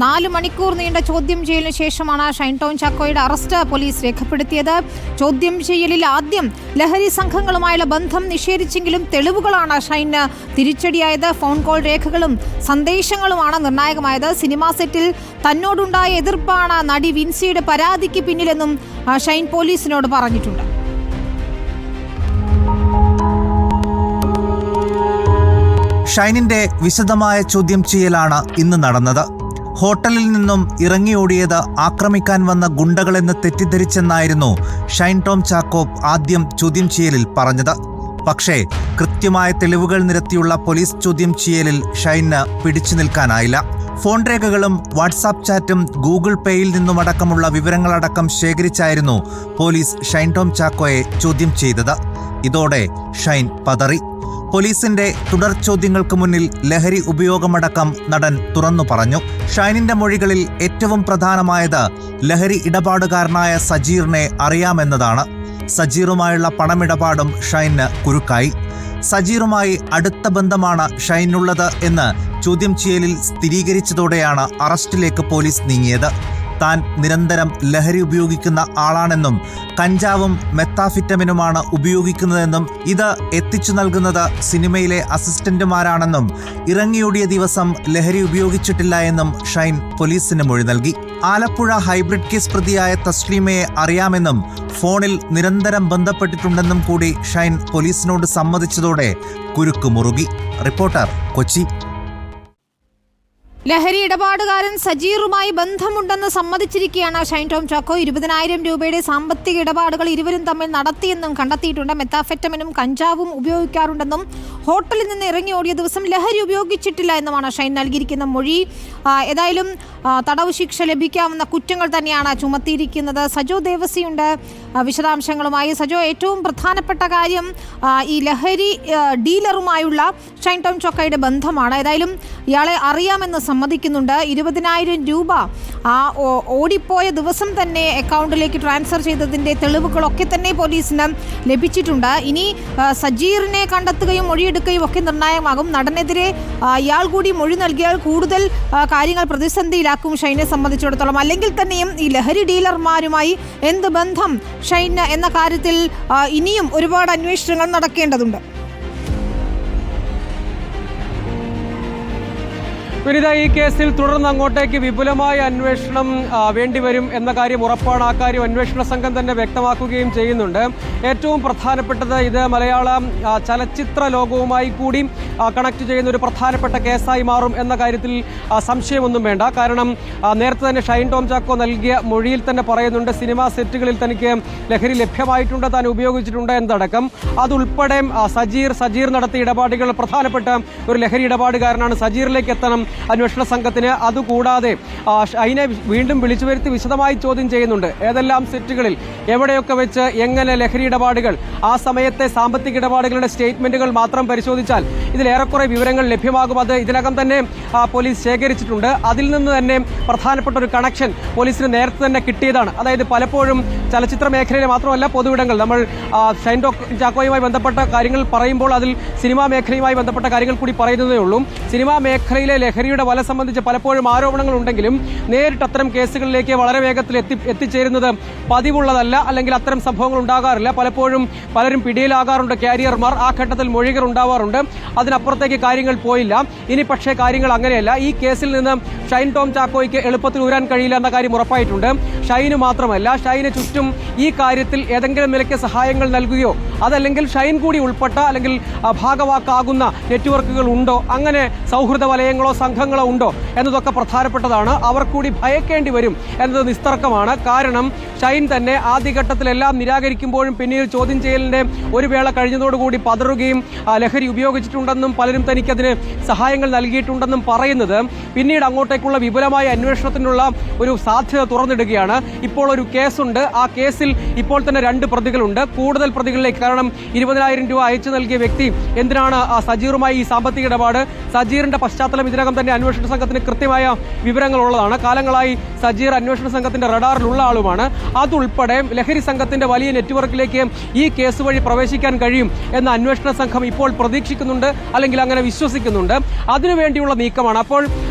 4 മണിക്കൂർ നീണ്ട ചോദ്യം ചെയ്യലിന് ശേഷമാണ് ഷൈൻ ടോം ചാക്കോയുടെ അറസ്റ്റ് പോലീസ് രേഖപ്പെടുത്തിയത്. ചോദ്യം ചെയ്യലിൽ ആദ്യം ലഹരി സംഘങ്ങളുമായുള്ള ബന്ധം നിഷേധിച്ചെങ്കിലും തെളിവുകളാണ് ഷൈന് തിരിച്ചടിയായത്. ഫോൺ കോൾ രേഖകളും സന്ദേശങ്ങളുമാണ് നിർണായകമായത്. സിനിമാ സെറ്റിൽ തന്നോടുണ്ടായ എതിർപ്പാണ് നടി വിൻസിയുടെ പരാതിക്ക് പിന്നിലെന്നും ഷൈൻ പോലീസിനോട് പറഞ്ഞിട്ടുണ്ട്. ഷൈനിന്റെ വിശദമായ ചോദ്യം ചെയ്യലാണ് ഇന്ന് നടന്നത്. ഹോട്ടലിൽ നിന്നും ഇറങ്ങിയോടിയത് ആക്രമിക്കാൻ വന്ന ഗുണ്ടകളെന്ന് തെറ്റിദ്ധരിച്ചെന്നായിരുന്നു ഷൈൻ ടോം ചാക്കോ ആദ്യം ചോദ്യം ചെയ്യലിൽ പറഞ്ഞത്. പക്ഷേ കൃത്യമായ തെളിവുകൾ നിരത്തിയുള്ള പോലീസ് ചോദ്യം ചെയ്യലിൽ ഷൈന് പിടിച്ചു നിൽക്കാനായില്ല. ഫോൺ രേഖകളും വാട്സാപ്പ് ചാറ്റും ഗൂഗിൾ പേയിൽ നിന്നുമടക്കമുള്ള വിവരങ്ങളടക്കം ശേഖരിച്ചായിരുന്നു പോലീസ് ഷൈൻ ടോം ചാക്കോയെ ചോദ്യം ചെയ്തത്. ഇതോടെ ഷൈൻ പതറി. പോലീസിന്റെ തുടർ ചോദ്യങ്ങൾക്ക് മുന്നിൽ ലഹരി ഉപയോഗമടക്കം നടൻ തുറന്നു പറഞ്ഞു. ഷൈനിന്റെ മൊഴികളിൽ ഏറ്റവും പ്രധാനമായത് ലഹരി ഇടപാടുകാരനായ സജീറിനെ അറിയാമെന്നതാണ്. സജീറുമായുള്ള പണമിടപാടും ഷൈന് കുരുക്കായി. സജീറുമായി അടുത്ത ബന്ധമാണ് ഷൈനുള്ളത് എന്ന് ചോദ്യം ചെയ്യലിൽ സ്ഥിരീകരിച്ചതോടെയാണ് അറസ്റ്റിലേക്ക് പോലീസ് നീങ്ങിയത്. താൻ നിരന്തരം ലഹരി ഉപയോഗിക്കുന്ന ആളാണെന്നും കഞ്ചാവും മെത്താഫിറ്റമിനുമാണ് ഉപയോഗിക്കുന്നതെന്നും ഇത് എത്തിച്ചു നൽകുന്നത് സിനിമയിലെ അസിസ്റ്റന്റുമാരാണെന്നും ഇറങ്ങിയോടിയ ദിവസം ലഹരി ഉപയോഗിച്ചിട്ടില്ല എന്നും ഷൈൻ പോലീസിന് മൊഴി നൽകി. ആലപ്പുഴ ഹൈബ്രിഡ് കേസ് പ്രതിയായ തസ്ലീമയെ അറിയാമെന്നും ഫോണിൽ നിരന്തരം ബന്ധപ്പെട്ടിട്ടുണ്ടെന്നും കൂടി ഷൈൻ പോലീസിനോട് സമ്മതിച്ചതോടെ കുരുക്ക് മുറുകി. റിപ്പോർട്ടർ, കൊച്ചി. ലഹരി ഇടപാടുകാരൻ സജീറുമായി ബന്ധമുണ്ടെന്ന് സമ്മതിച്ചിരിക്കുകയാണ് ഷൈൻ ടോം ചാക്കോ. 20,000 രൂപയുടെ സാമ്പത്തിക ഇടപാടുകൾ ഇരുവരും തമ്മിൽ നടത്തിയെന്നും കണ്ടെത്തിയിട്ടുണ്ട്. മെത്താഫെറ്റമിനും കഞ്ചാവും ഉപയോഗിക്കാറുണ്ടെന്നും ഹോട്ടലിൽ നിന്ന് ഇറങ്ങി ഓടിയ ദിവസം ലഹരി ഉപയോഗിച്ചിട്ടില്ല എന്നുമാണ് ഷൈൻ നൽകിയിരിക്കുന്ന മൊഴി. ഏതായാലും തടവ് ശിക്ഷ ലഭിക്കാവുന്ന കുറ്റങ്ങൾ തന്നെയാണ് ചുമത്തിയിരിക്കുന്നത്. സജോ ദേവസിയുണ്ട് വിശദാംശങ്ങളുമായി. സജോ, ഏറ്റവും പ്രധാനപ്പെട്ട കാര്യം ഈ ലഹരി ഡീലറുമായുള്ള ഷൈൻ ടോം ചാക്കോയുടെ ബന്ധമാണ്. ഏതായാലും ഇയാളെ അറിയാമെന്ന് സമ്മതിക്കുന്നുണ്ട്. 20,000 രൂപ ഓടിപ്പോയ ദിവസം തന്നെ അക്കൗണ്ടിലേക്ക് ട്രാൻസ്ഫർ ചെയ്തതിൻ്റെ തെളിവുകളൊക്കെ തന്നെ പോലീസിന് ലഭിച്ചിട്ടുണ്ട്. ഇനി സജീറിനെ കണ്ടെത്തുകയും മൊഴിയെടുക്കുകയും ഒക്കെ നിർണായകമാകും. നടനെതിരെ ഇയാൾ കൂടി മൊഴി നൽകിയാൽ കൂടുതൽ കാര്യങ്ങൾ പ്രതിസന്ധിയിലാക്കും ഷൈനെ സംബന്ധിച്ചിടത്തോളം. അല്ലെങ്കിൽ തന്നെയും ഈ ലഹരി ഡീലർമാരുമായി എന്ത് ബന്ധം ഷൈന് എന്ന കാര്യത്തിൽ ഇനിയും ഒരുപാട് അന്വേഷണങ്ങൾ നടക്കേണ്ടതുണ്ട്. വിനിത, ഈ കേസിൽ തുടർന്ന് അങ്ങോട്ടേക്ക് വിപുലമായ അന്വേഷണം വേണ്ടിവരും എന്ന കാര്യം ഉറപ്പാണ്. ആ കാര്യം അന്വേഷണ സംഘം തന്നെ വ്യക്തമാക്കുകയും ചെയ്യുന്നുണ്ട്. ഏറ്റവും പ്രധാനപ്പെട്ടത് ഇത് മലയാള ചലച്ചിത്ര ലോകവുമായി കൂടി കണക്ട് ചെയ്യുന്ന ഒരു പ്രധാനപ്പെട്ട കേസായി മാറും എന്ന കാര്യത്തിൽ സംശയമൊന്നും വേണ്ട. കാരണം നേരത്തെ തന്നെ ഷൈൻ ടോം ചാക്കോ നൽകിയ മൊഴിയിൽ തന്നെ പറയുന്നുണ്ട് സിനിമാ സെറ്റുകളിൽ തനിക്ക് ലഹരി ലഭ്യമായിട്ടുണ്ട്, താൻ ഉപയോഗിച്ചിട്ടുണ്ട് എന്നതടക്കം. അതുൾപ്പെടെ സജീർ നടത്തിയ ഇടപാടുകൾ പ്രധാനപ്പെട്ട ഒരു ലഹരി ഇടപാടുകാരനാണ്. സജീറിലേക്ക് എത്തണം അന്വേഷണ സംഘത്തിന്. അതുകൂടാതെ ഷൈനെ വീണ്ടും വിളിച്ചു വരുത്തി വിശദമായി ചോദ്യം ചെയ്യുന്നുണ്ട്. ഏതെല്ലാം സെറ്റുകളിൽ എവിടെയൊക്കെ വെച്ച് എങ്ങനെ ലഹരി ഇടപാടുകൾ, ആ സമയത്തെ സാമ്പത്തിക ഇടപാടുകളുടെ സ്റ്റേറ്റ്മെന്റുകൾ മാത്രം പരിശോധിച്ചാൽ ഇതിലേറെക്കുറെ വിവരങ്ങൾ ലഭ്യമാകും. അത് ഇതിനകം തന്നെ പോലീസ് ശേഖരിച്ചിട്ടുണ്ട്. അതിൽ നിന്ന് തന്നെ പ്രധാനപ്പെട്ട ഒരു കണക്ഷൻ പോലീസിന് നേരത്തെ തന്നെ കിട്ടിയതാണ്. അതായത് പലപ്പോഴും ചലച്ചിത്ര മേഖലയിലെ മാത്രമല്ല പൊതുവിടങ്ങൾ, നമ്മൾ ഷൈൻ ടോം ചാക്കോയുമായി ബന്ധപ്പെട്ട കാര്യങ്ങൾ പറയുമ്പോൾ അതിൽ സിനിമാ മേഖലയുമായി ബന്ധപ്പെട്ട കാര്യങ്ങൾ കൂടി പറയുന്നതേ ഉള്ളൂ. സിനിമാ മേഖലയിലെ ലഹരിയുടെ വല സംബന്ധിച്ച് പലപ്പോഴും ആരോപണങ്ങൾ ഉണ്ടെങ്കിലും നേരിട്ട് അത്തരം കേസുകളിലേക്ക് വളരെ വേഗത്തിൽ എത്തിച്ചേരുന്നത് പതിവുള്ളതല്ല. അല്ലെങ്കിൽ അത്തരം സംഭവങ്ങൾ ഉണ്ടാകാറില്ല. പലപ്പോഴും പലരും പിടിയിലാകാറുണ്ട് ക്യാരിയർമാർ. ആ ഘട്ടത്തിൽ മൊഴികൾ ഉണ്ടാവാറുണ്ട്. അതിനപ്പുറത്തേക്ക് കാര്യങ്ങൾ പോയില്ല. ഇനി പക്ഷേ കാര്യങ്ങൾ അങ്ങനെയല്ല. ഈ കേസിൽ നിന്ന് ഷൈൻ ടോം ചാക്കോയ്ക്ക് എളുപ്പത്തിൽ ഊരാൻ കഴിയില്ല എന്ന കാര്യം ഉറപ്പായിട്ടുണ്ട്. ഷൈന് മാത്രമല്ല, ഷൈന് ചുറ്റും ഈ കാര്യത്തിൽ ഏതെങ്കിലും നിലയ്ക്ക് സഹായങ്ങൾ നൽകുകയോ അതല്ലെങ്കിൽ ഷൈൻ കൂടി ഉൾപ്പെട്ട അല്ലെങ്കിൽ ഭാഗവാക്കാകുന്ന നെറ്റ്വർക്കുകൾ ഉണ്ടോ, അങ്ങനെ സൗഹൃദ വലയങ്ങളോ സംഘങ്ങളോ ഉണ്ടോ എന്നതൊക്കെ പ്രധാനപ്പെട്ടതാണ്. അവർ കൂടി ഭയക്കേണ്ടി വരും എന്നത് നിസ്തർക്കമാണ്. കാരണം ഷൈൻ തന്നെ ആദ്യഘട്ടത്തിലെല്ലാം നിരാകരിക്കുമ്പോഴും പിന്നീട് ചോദ്യം ചെയ്യലിൻ്റെ ഒരു വേള കഴിഞ്ഞതോടുകൂടി പതറുകയും ലഹരി ഉപയോഗിച്ചിട്ടുണ്ടെന്നും പലരും തനിക്കതിന് സഹായങ്ങൾ നൽകിയിട്ടുണ്ടെന്നും പറയുന്നത് പിന്നീട് അങ്ങോട്ടേക്കുള്ള വിപുലമായ അന്വേഷണത്തിനുള്ള ഒരു സാധ്യത തുറന്നിടുകയാണ്. ഇപ്പോൾ ഒരു കേസുണ്ട്. ആ കേസിൽ ഇപ്പോൾ തന്നെ 2 പ്രതികളുണ്ട്. കൂടുതൽ പ്രതികളിലേക്ക്, കാരണം 20,000 രൂപ അയച്ചു നൽകിയ വ്യക്തി എന്തിനാണ് സജീറുമായി ഈ സാമ്പത്തിക ഇടപാട്, സജീറിന്റെ പശ്ചാത്തലം ഇതിനകം തന്നെ തന്നെ അന്വേഷണ സംഘത്തിന് കൃത്യമായ വിവരങ്ങളുള്ളതാണ്. കാലങ്ങളായി സജീർ അന്വേഷണ സംഘത്തിന്റെ റഡാറിലുള്ള ആളുമാണ്. അതുൾപ്പെടെ ലഹരി സംഘത്തിന്റെ വലിയ നെറ്റ്വർക്കിലേക്ക് ഈ കേസ് വഴി പ്രവേശിക്കാൻ കഴിയും എന്ന അന്വേഷണ സംഘം ഇപ്പോൾ പ്രതീക്ഷിക്കുന്നുണ്ട്, അല്ലെങ്കിൽ അങ്ങനെ വിശ്വസിക്കുന്നുണ്ട്. അതിനുവേണ്ടിയുള്ള നീക്കമാണ്. അപ്പോൾ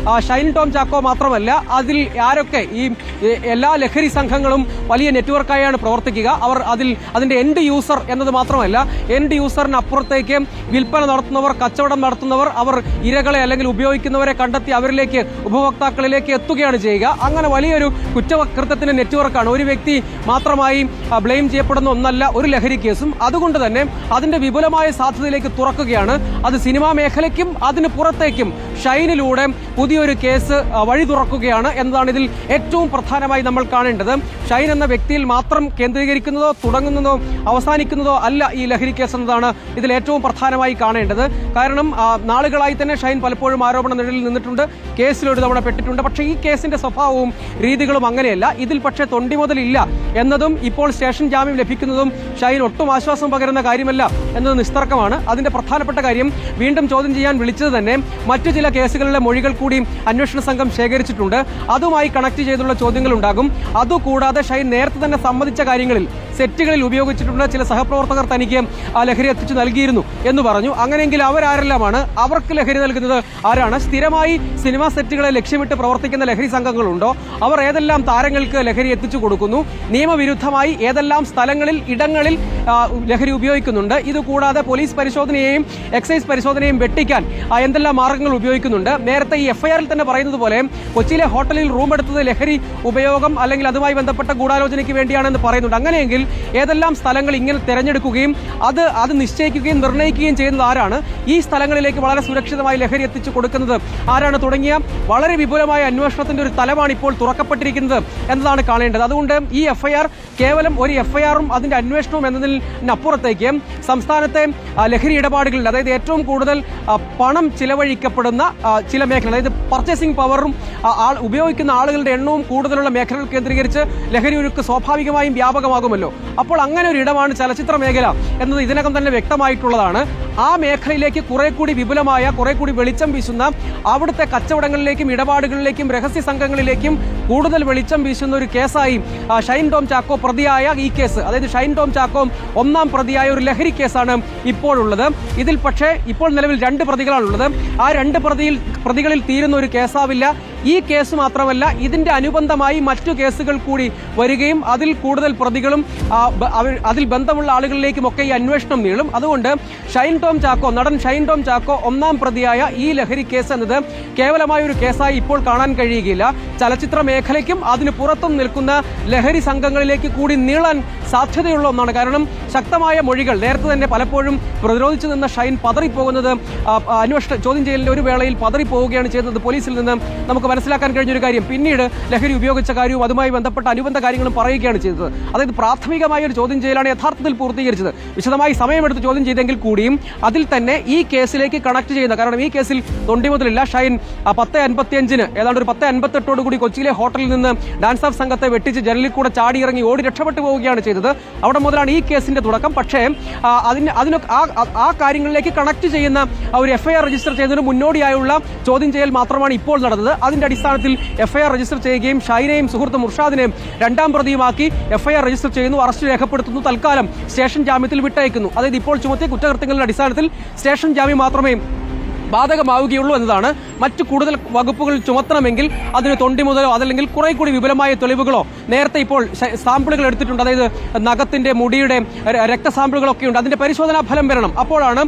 ഷൈൻ ടോം ചാക്കോ മാത്രമല്ല, അതിൽ ആരൊക്കെ ഈ എല്ലാ ലഹരി സംഘങ്ങളും വലിയ നെറ്റ്വർക്കായാണ് പ്രവർത്തിക്കുക. അവർ അതിന്റെ എൻഡ് യൂസർ എന്നത് മാത്രമല്ല, എൻഡ് യൂസറിന് അപ്പുറത്തേക്ക് വിൽപ്പന നടത്തുന്നവർ, കച്ചവടം നടത്തുന്നവർ, അവർ ഇരകളെ അല്ലെങ്കിൽ ഉപയോഗിക്കുന്നവരെ കണ്ടെത്തി അവരിലേക്ക്, ഉപഭോക്താക്കളിലേക്ക് എത്തുകയാണ് ചെയ്യുക. അങ്ങനെ വലിയൊരു കുറ്റകൃത്യത്തിന്റെ നെറ്റ്വർക്കാണ്. ഒരു വ്യക്തി മാത്രമായി ബ്ലെയിം ചെയ്യപ്പെടുന്ന ഒന്നല്ല ഒരു ലഹരി കേസും. അതുകൊണ്ട് തന്നെ അതിന്റെ വിപുലമായ സാധ്യതയിലേക്ക് തുറക്കുകയാണ്. അത് സിനിമാ മേഖലയ്ക്കും അതിന് പുറത്തേക്കും ഷൈനിലൂടെ പുതിയൊരു കേസ് വഴി തുറക്കുകയാണ് എന്നതാണ് ഇതിൽ ഏറ്റവും പ്രധാനമായി നമ്മൾ കാണേണ്ടത്. ഷൈൻ എന്ന വ്യക്തിയിൽ മാത്രം കേന്ദ്രീകരിക്കുന്നതോ തുടങ്ങുന്നതോ അവസാനിക്കുന്നതോ അല്ല ഈ ലഹരി കേസ് എന്നതാണ് ഇതിൽ ഏറ്റവും പ്രധാനമായി കാണേണ്ടത്. കാരണം നാളുകളായി തന്നെ ഷൈൻ പലപ്പോഴും ആരോപണ നിഴലിൽ നിന്നിട്ടുണ്ട്, കേസിലൊരു തവണ പെട്ടിട്ടുണ്ട്. പക്ഷേ ഈ കേസിന്റെ സ്വഭാവവും രീതികളും അങ്ങനെയല്ല. ഇതിൽ പക്ഷേ തൊണ്ടി മുതലില്ല എന്നതും ഇപ്പോൾ സ്റ്റേഷൻ ജാമ്യം ലഭിക്കുന്നതും ഷൈൻ ഒട്ടും ആശ്വാസം പകരുന്ന കാര്യമല്ല എന്നത് നിസ്തർക്കമാണ്. അതിന്റെ പ്രധാനപ്പെട്ട കാര്യം, വീണ്ടും ചോദ്യം ചെയ്യാൻ വിളിച്ചത് തന്നെ മറ്റു ചില കേസുകളിലെ മൊഴികൾ കൂടി അന്വേഷണ സംഘം ശേഖരിച്ചിട്ടുണ്ട്. അതുമായി കണക്ട് ചെയ്തുള്ള ചോദ്യങ്ങൾ ഉണ്ടാകും. അതുകൂടാതെ ഷൈൻ നേരത്തെ തന്നെ സമ്മതിച്ച കാര്യങ്ങളിൽ, സെറ്റുകളിൽ ഉപയോഗിച്ചിട്ടുള്ള ചില സഹപ്രവർത്തകർ തനിക്ക് ആ ലഹരി എത്തിച്ചു നൽകിയിരുന്നു എന്ന് പറഞ്ഞു. അങ്ങനെയെങ്കിൽ അവരാരെല്ലാമാണ്? അവർക്ക് ലഹരി നൽകുന്നത് ആരാണ്? സ്ഥിരമായി സിനിമാ സെറ്റുകളെ ലക്ഷ്യമിട്ട് പ്രവർത്തിക്കുന്ന ലഹരി സംഘങ്ങളുണ്ടോ? അവർ ഏതെല്ലാം താരങ്ങൾക്ക് ലഹരി എത്തിച്ചു കൊടുക്കുന്നു? നിയമവിരുദ്ധമായി ഏതെല്ലാം സ്ഥലങ്ങളിൽ, ഇടങ്ങളിൽ ലഹരി ഉപയോഗിക്കുന്നുണ്ട്? ഇതുകൂടാതെ പോലീസ് പരിശോധനയെയും എക്സൈസ് പരിശോധനയും വെട്ടിക്കാൻ എന്തെല്ലാം മാർഗങ്ങൾ ഉപയോഗിക്കുന്നുണ്ട്? നേരത്തെ ഈ എഫ്ഐആറിൽ തന്നെ പറയുന്നത് പോലെ കൊച്ചിയിലെ ഹോട്ടലിൽ റൂം എടുത്തത് ലഹരി ഉപയോഗം അല്ലെങ്കിൽ അതുമായി ബന്ധപ്പെട്ട ഗൂഢാലോചനയ്ക്ക് വേണ്ടിയാണെന്ന് പറയുന്നുണ്ട്. അങ്ങനെയെങ്കിൽ ഏതെല്ലാം സ്ഥലങ്ങൾ ഇങ്ങനെ തെരഞ്ഞെടുക്കുകയും അത് നിശ്ചയിക്കുകയും നിർണ്ണയിക്കുകയും ചെയ്യുന്നത് ആരാണ്? ഈ സ്ഥലങ്ങളിലേക്ക് വളരെ സുരക്ഷിതമായി ലഹരി എത്തിച്ചു കൊടുക്കുന്നത് ആരാണ്? തുടങ്ങിയ വളരെ വിപുലമായ അന്വേഷണത്തിന്റെ ഒരു തലമാണ് ഇപ്പോൾ തുറക്കപ്പെട്ടിരിക്കുന്നത് എന്നതാണ് കാണേണ്ടത്. അതുകൊണ്ട് ഈ എഫ്ഐആർ കേവലം ഒരു എഫ്ഐആറും അതിന്റെ അന്വേഷണവും എന്നതിനപ്പുറത്തേക്ക് സംസ്ഥാനത്തെ ലഹരി ഇടപാടുകളിൽ, അതായത് ഏറ്റവും കൂടുതൽ പണം ചിലവഴിക്കപ്പെടുന്ന ചില മേഖല, അതായത് പർച്ചേസിംഗ് പവറും ഉപയോഗിക്കുന്ന ആളുകളുടെ എണ്ണവും കൂടുതലുള്ള മേഖലകൾ കേന്ദ്രീകരിച്ച് ലഹരി ഒഴുക്ക് സ്വാഭാവികമായും വ്യാപകമാകുമല്ലോ. അപ്പോൾ അങ്ങനെ ഒരു ഇടമാണ് ചലച്ചിത്ര മേഖല എന്നത് ഇതിനകം തന്നെ വ്യക്തമായിട്ടുള്ളതാണ്. ആ മേഖലയിലേക്ക് കുറെ കൂടി വിപുലമായ, കുറെ കൂടി വെളിച്ചം വീശുന്ന, അവിടുത്തെ കച്ചവടങ്ങളിലേക്കും ഇടപാടുകളിലേക്കും രഹസ്യ സംഘങ്ങളിലേക്കും കൂടുതൽ വെളിച്ചം വീശുന്ന ഒരു കേസായി ഷൈൻ ടോം ചാക്കോ പ്രതിയായ ഈ കേസ്, അതായത് ഷൈൻ ടോം ചാക്കോ ഒന്നാം പ്രതിയായ ഒരു ലഹരി കേസാണ് ഇപ്പോഴുള്ളത്. ഇതിൽ പക്ഷേ ഇപ്പോൾ നിലവിൽ 2 പ്രതികളാണുള്ളത്. ആ 2 പ്രതികളിൽ തീരുന്ന ഒരു കേസാവില്ല. ഈ കേസ് മാത്രമല്ല, ഇതിന്റെ അനുബന്ധമായി മറ്റു കേസുകൾ കൂടി വരികയും അതിൽ കൂടുതൽ പ്രതികളും അതിൽ ബന്ധമുള്ള ആളുകളിലേക്കുമൊക്കെ ഈ അന്വേഷണം നീളും. അതുകൊണ്ട് നടൻ ഷൈൻ ടോം ചാക്കോ ഒന്നാം പ്രതിയായ ഈ ലഹരി കേസ് എന്നത് കേവലമായ ഒരു കേസായി ഇപ്പോൾ കാണാൻ കഴിയുകയില്ല. ചലച്ചിത്ര മേഖലയ്ക്കും അതിന് പുറത്തും നിൽക്കുന്ന ലഹരി സംഘങ്ങളിലേക്ക് കൂടി നീളാൻ സാധ്യതയുള്ള ഒന്നാണ്. കാരണം ശക്തമായ മൊഴികൾ നേരത്തെ തന്നെ പലപ്പോഴും പ്രതിരോധിച്ചു നിന്ന ഷൈൻ പതറിപ്പോകുന്നത്, ചോദ്യം ചെയ്യലിന്റെ ഒരു വേളയിൽ പതറിപ്പോവുകയാണ് ചെയ്തത്. പോലീസിൽ നിന്ന് നമുക്ക് മനസ്സിലാക്കാൻ കഴിഞ്ഞൊരു കാര്യം, പിന്നീട് ലഹരി ഉപയോഗിച്ച കാര്യവും അതുമായി ബന്ധപ്പെട്ട അനുബന്ധ കാര്യങ്ങളും പറയുകയാണ് ചെയ്തത്. അതായത് പ്രാഥമികമായ ഒരു ചോദ്യം ചെയ്യലാണ് യഥാർത്ഥത്തിൽ പൂർത്തീകരിച്ചത്. വിശദമായി സമയമെടുത്ത് ചോദ്യം ചെയ്തെങ്കിൽ കൂടിയും അതിൽ തന്നെ ഈ കേസിലേക്ക് കണക്ട് ചെയ്യുന്ന, കാരണം ഈ കേസിൽ തൊണ്ടി മുതലില്ല. ഷൈൻ 10:55 ഏതാണ്ട് ഒരു 10:58 കൊച്ചിയിലെ ഹോട്ടലിൽ നിന്ന് ഡാൻസ് ഓഫ് സംഘത്തെ വെട്ടിച്ച് ജനലിൽ കൂടെ ചാടി ഇറങ്ങി ഓടി രക്ഷപ്പെട്ടു പോവുകയാണ് ചെയ്തത്. അവിടെ മുതലാണ് ഈ കേസിന്റെ തുടക്കം. പക്ഷേ ആ കാര്യങ്ങളിലേക്ക് കണക്ട് ചെയ്യുന്ന ഒരു എഫ്ഐആർ രജിസ്റ്റർ ചെയ്തതിന് മുന്നോടിയായുള്ള ചോദ്യം ചെയ്യൽ മാത്രമാണ് ഇപ്പോൾ നടന്നത്. അതിന്റെ അടിസ്ഥാനത്തിൽ എഫ്ഐആർ രജിസ്റ്റർ ചെയ്യുകയും ഷൈനെയും സുഹൃത്ത് മുർഷാദിനെയും 2ാം പ്രതിയുമാക്കി എഫ്ഐആർ രജിസ്റ്റർ ചെയ്യുന്നു, അറസ്റ്റ് രേഖപ്പെടുത്തുന്നു, തൽക്കാലം സ്റ്റേഷൻ ജാമ്യത്തിൽ വിട്ടയക്കുന്നു. അതായത് ഇപ്പോൾ ചുമത്തിയ കുറ്റകൃത്യങ്ങളുടെ അടിസ്ഥാനത്തിൽ സ്റ്റേഷൻ ജാമ്യം മാത്രമേ ബാധകമാവുകയുള്ളൂ എന്നതാണ്. മറ്റു കൂടുതൽ വകുപ്പുകൾ ചുമത്തണമെങ്കിൽ അതിന് തൊണ്ടി മുതലോ അതല്ലെങ്കിൽ കുറെ കൂടി വിപുലമായ തെളിവുകളോ നേരത്തെ ഇപ്പോൾ സാമ്പിളുകൾ എടുത്തിട്ടുണ്ട്. അതായത് നഖത്തിന്റെ, മുടിയുടെ രക്തസാമ്പിളുകളൊക്കെ ഉണ്ട്. അതിന്റെ പരിശോധനാ ഫലം വരണം. അപ്പോഴാണ്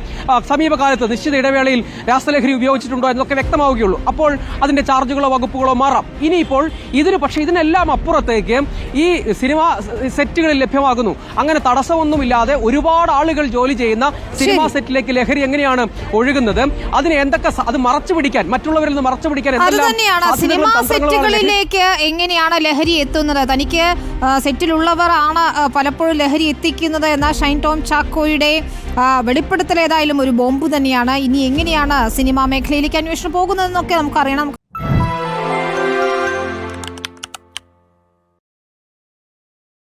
സമീപകാലത്ത് നിശ്ചിത ഇടവേളയിൽ രാസലഹരി ഉപയോഗിച്ചിട്ടുണ്ടോ എന്നൊക്കെ വ്യക്തമാവുകയുള്ളൂ. അപ്പോൾ അതിന്റെ ചാർജുകളോ വകുപ്പുകളോ മാറാം. ഇനിയിപ്പോൾ ഇതിനെല്ലാം അപ്പുറത്തേക്ക് ഈ സിനിമാ സെറ്റുകളിൽ ലഭ്യമാകുന്നു. അങ്ങനെ തടസ്സമൊന്നുമില്ലാതെ ഒരുപാട് ആളുകൾ ജോലി ചെയ്യുന്ന സിനിമാ സെറ്റിലേക്ക് ലഹരി എങ്ങനെയാണ് ഒഴുകുന്നത്, അത് മറച്ചു പിടിക്കാൻ, മറ്റുള്ളവരിൽ നിന്ന് മറച്ചു പിടിക്കാൻ സിനിമാ സെറ്റുകളിലേക്ക് എങ്ങനെയാണ് ലഹരി എത്തുന്നത്? തനിക്ക് സെറ്റിലുള്ളവർ ആണ് പലപ്പോഴും ലഹരി എത്തിക്കുന്നത് എന്ന ഷൈൻ ടോം ചാക്കോയുടെ വെളിപ്പെടുത്തൽ ഏതായാലും ഒരു ബോംബ് തന്നെയാണ്. ഇനി എങ്ങനെയാണ് സിനിമാ മേഖലയിലേക്ക് അന്വേഷണം പോകുന്നതെന്നൊക്കെ നമുക്കറിയണം.